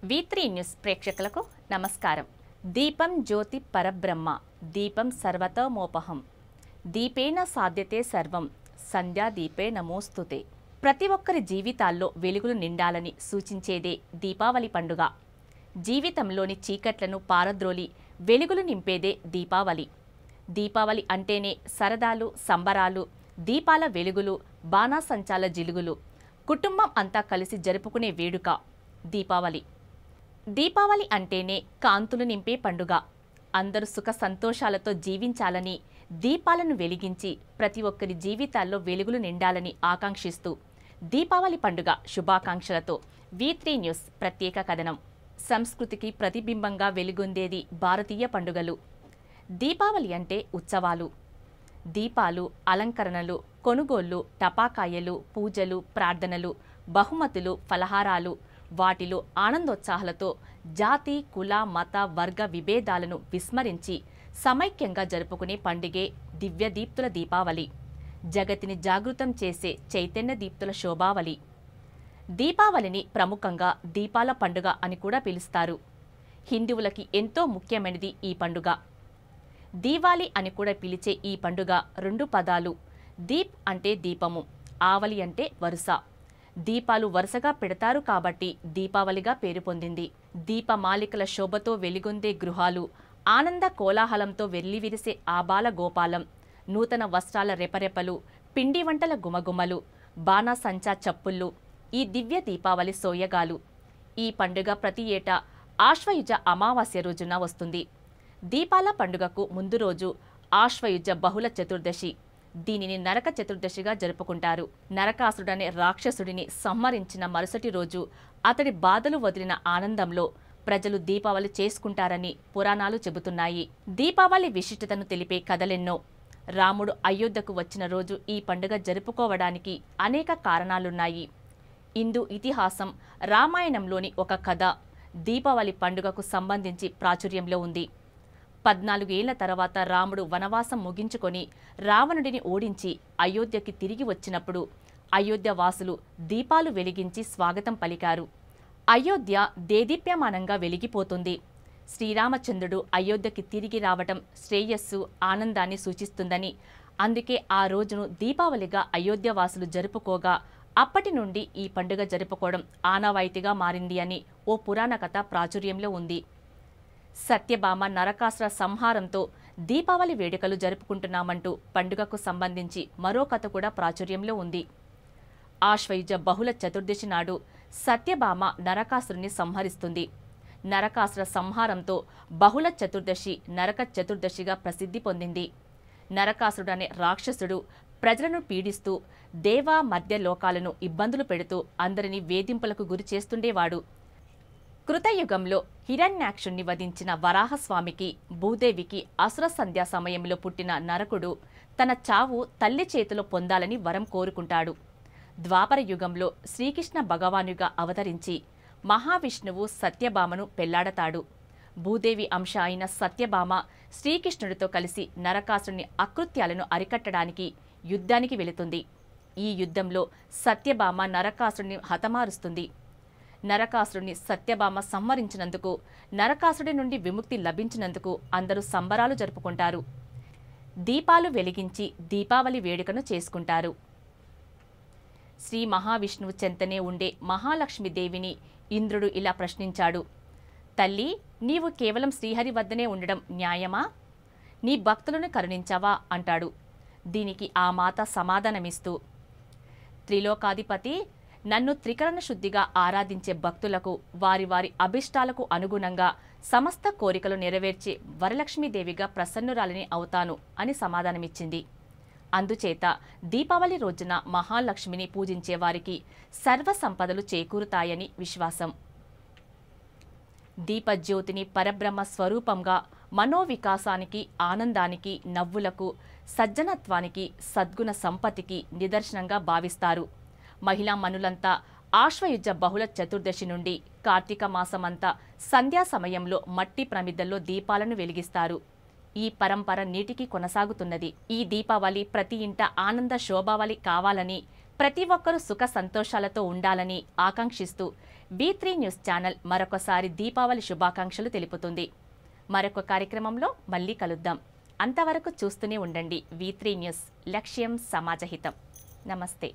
V3 news ప్రేక్షకులకు నమస్కారం. దీపం జ్యోతి పరబ్రహ్మ, దీపం సర్వతోమోపహం, దీపేన సాధ్యతే సర్వం, సంధ్యా దీపే నమోస్తుతే. ప్రతి ఒక్కరి జీవితాల్లో వెలుగులు నిండాలని సూచించేదే దీపావళి పండుగ. జీవితంలోని చీకట్లను పారద్రోలి వెలుగులు నింపేదే దీపావళి. దీపావళి అంటేనే సరదాలు, సంబరాలు, దీపాల వెలుగులు, బాణాసంచాల జిలుగులు, కుటుంబం అంతా కలిసి జరుపుకునే వేడుక దీపావళి. దీపావళి అంటేనే కాంతులు నింపే పండుగ. అందరూ సుఖ సంతోషాలతో జీవించాలని, దీపాలను వెలిగించి ప్రతి ఒక్కరి జీవితాల్లో వెలుగులు నిండాలని ఆకాంక్షిస్తూ దీపావళి పండుగ శుభాకాంక్షలతో V3 న్యూస్ ప్రత్యేక కథనం. సంస్కృతికి ప్రతిబింబంగా వెలుగొందేది భారతీయ పండుగలు. దీపావళి అంటే ఉత్సవాలు, దీపాలు, అలంకరణలు, కొనుగోళ్లు, టపాకాయలు, పూజలు, ప్రార్థనలు, బహుమతులు, ఫలహారాలు, వాటిలో ఆనందోత్సాహాలతో జాతి, కుల, మత, వర్గ విభేదాలను విస్మరించి సమైక్యంగా జరుపుకునే పండుగే దివ్యదీప్తుల దీపావళి. జగతిని జాగృతం చేసే చైతన్య దీప్తుల శోభావళి. దీపావళిని ప్రముఖంగా దీపాల పండుగ అని కూడా పిలుస్తారు. హిందువులకి ఎంతో ముఖ్యమైనది ఈ పండుగ. దీవాలి అని కూడా పిలిచే ఈ పండుగ రెండు పదాలు. దీప్ అంటే దీపము, ఆవలి అంటే వరుస. దీపాలు వరుసగా పెడతారు కాబట్టి దీపావళిగా పేరు పొందింది. దీపమాలికల శోభతో వెలిగొందే గృహాలు, ఆనంద కోలాహలంతో వెల్లివిరిసే ఆబాల గోపాలం, నూతన వస్త్రాల రెపరెపలు, పిండి వంటల గుమగుమలు, బాణాసంచా చప్పుళ్ళు ఈ దివ్య దీపావళి సోయగాలు. ఈ పండుగ ప్రతి ఏటా ఆశ్వయుజ అమావాస్య రోజున వస్తుంది. దీపాల పండుగకు ముందు రోజు ఆశ్వయుజ బహుళ చతుర్దశి. దీనిని నరక చతుర్దశిగా జరుపుకుంటారు. నరకాసుడనే రాక్షసుడిని సంహరించిన మరుసటి రోజు అతడి బాధలు వదిలిన ఆనందంలో ప్రజలు దీపావళి చేసుకుంటారని పురాణాలు చెబుతున్నాయి. దీపావళి విశిష్టతను తెలిపే కథలెన్నో. రాముడు అయోధ్యకు వచ్చిన రోజు ఈ పండుగ జరుపుకోవడానికి అనేక కారణాలున్నాయి. హిందూ ఇతిహాసం, రామాయణంలోని ఒక కథ దీపావళి పండుగకు సంబంధించి ప్రాచుర్యంలో ఉంది. 14 ఏళ్ల తర్వాత రాముడు వనవాసం ముగించుకొని రావణుడిని ఓడించి అయోధ్యకి తిరిగి వచ్చినప్పుడు అయోధ్య వాసులు దీపాలు వెలిగించి స్వాగతం పలికారు. అయోధ్య దేదీప్యమానంగా వెలిగిపోతుంది. శ్రీరామచంద్రుడు అయోధ్యకి తిరిగి రావటం శ్రేయస్సు, ఆనందాన్ని సూచిస్తుందని, అందుకే ఆ రోజును దీపావళిగా అయోధ్య వాసులు జరుపుకోగా అప్పటి నుండి ఈ పండుగ జరుపుకోవడం ఆనవాయితీగా మారింది అని ఓ పురాణ కథ ప్రాచుర్యంలో ఉంది. సత్యభామ నరకాసుర సంహారంతో దీపావళి వేడుకలు జరుపుకుంటున్నామంటూ పండుగకు సంబంధించి మరో కథ కూడా ప్రాచుర్యంలో ఉంది. ఆశ్వయుజ బహుళ చతుర్దశి నాడు సత్యభామ నరకాసురుని సంహరిస్తుంది. నరకాసుర సంహారంతో బహుళ చతుర్దశి నరక చతుర్దశిగా ప్రసిద్ధి పొందింది. నరకాసురుడనే రాక్షసుడు ప్రజలను పీడిస్తూ దేవ మధ్య లోకాలను ఇబ్బందులు పెడుతూ అందరినీ వేధింపులకు గురి చేస్తుండేవాడు. కృతయుగంలో హిరణ్యాక్షుణ్ణి వధించిన వరాహస్వామికి, భూదేవికి అసుర సంధ్యా సమయంలో పుట్టిన నరకుడు తన చావు తల్లి చేతిలో పొందాలని వరం కోరుకుంటాడు. ద్వాపర యుగంలో శ్రీకృష్ణ భగవానుగా అవతరించి మహావిష్ణువు సత్యభామను పెళ్లాడతాడు. భూదేవి అంశ అయిన సత్యభామ శ్రీకృష్ణుడితో కలిసి నరకాసురుని అకృత్యాలను అరికట్టడానికి యుద్ధానికి వెళుతుంది. ఈ యుద్ధంలో సత్యభామ నరకాసురుని హతమారుస్తుంది. నరకాసురుని సత్యభామ సంహరించినందుకు, నరకాసుడి నుండి విముక్తి లభించినందుకు అందరూ సంబరాలు జరుపుకుంటారు. దీపాలు వెలిగించి దీపావళి వేడుకను చేసుకుంటారు. శ్రీ మహావిష్ణువు చెంతనే ఉండే మహాలక్ష్మీదేవిని ఇంద్రుడు ఇలా ప్రశ్నించాడు. తల్లి, నీవు కేవలం శ్రీహరి వద్దనే ఉండడం న్యాయమా? నీ భక్తులను కరుణించవా అంటాడు. దీనికి ఆ మాత సమాధానమిస్తూ, త్రిలోకాధిపతి, నన్ను త్రికరణ శుద్ధిగా ఆరాధించే భక్తులకు వారి వారి అభిష్టాలకు అనుగుణంగా సమస్త కోరికలు నెరవేర్చే వరలక్ష్మీదేవిగా ప్రసన్నురాలిని అవుతాను అని సమాధానమిచ్చింది. అందుచేత దీపావళి రోజున మహాలక్ష్మిని పూజించే వారికి సర్వ సంపదలు చేకూరుతాయని విశ్వాసం. దీపజ్యోతిని పరబ్రహ్మ స్వరూపంగా మనోవికాసానికి, ఆనందానికి, నవ్వులకు, సజ్జనత్వానికి, సద్గుణ సంపత్తికి నిదర్శనంగా భావిస్తారు. మహిళా మనులంతా ఆశ్వయుజ బహుళ చతుర్దశి నుండి కార్తీక మాసమంతా సంధ్యా సమయంలో మట్టి ప్రమిదల్లో దీపాలను వెలిగిస్తారు. ఈ పరంపర నీటికి కొనసాగుతున్నది. ఈ దీపావళి ప్రతి ఇంట ఆనంద శోభావళి కావాలని ప్రతి ఒక్కరూ సుఖ సంతోషాలతో ఉండాలని ఆకాంక్షిస్తూ V3 న్యూస్ ఛానల్ మరొకసారి దీపావళి శుభాకాంక్షలు తెలుపుతుంది. మరొక కార్యక్రమంలో మళ్ళీ కలుద్దాం. అంతవరకు చూస్తూనే ఉండండి V3 న్యూస్. లక్ష్యం సమాజహితం. నమస్తే.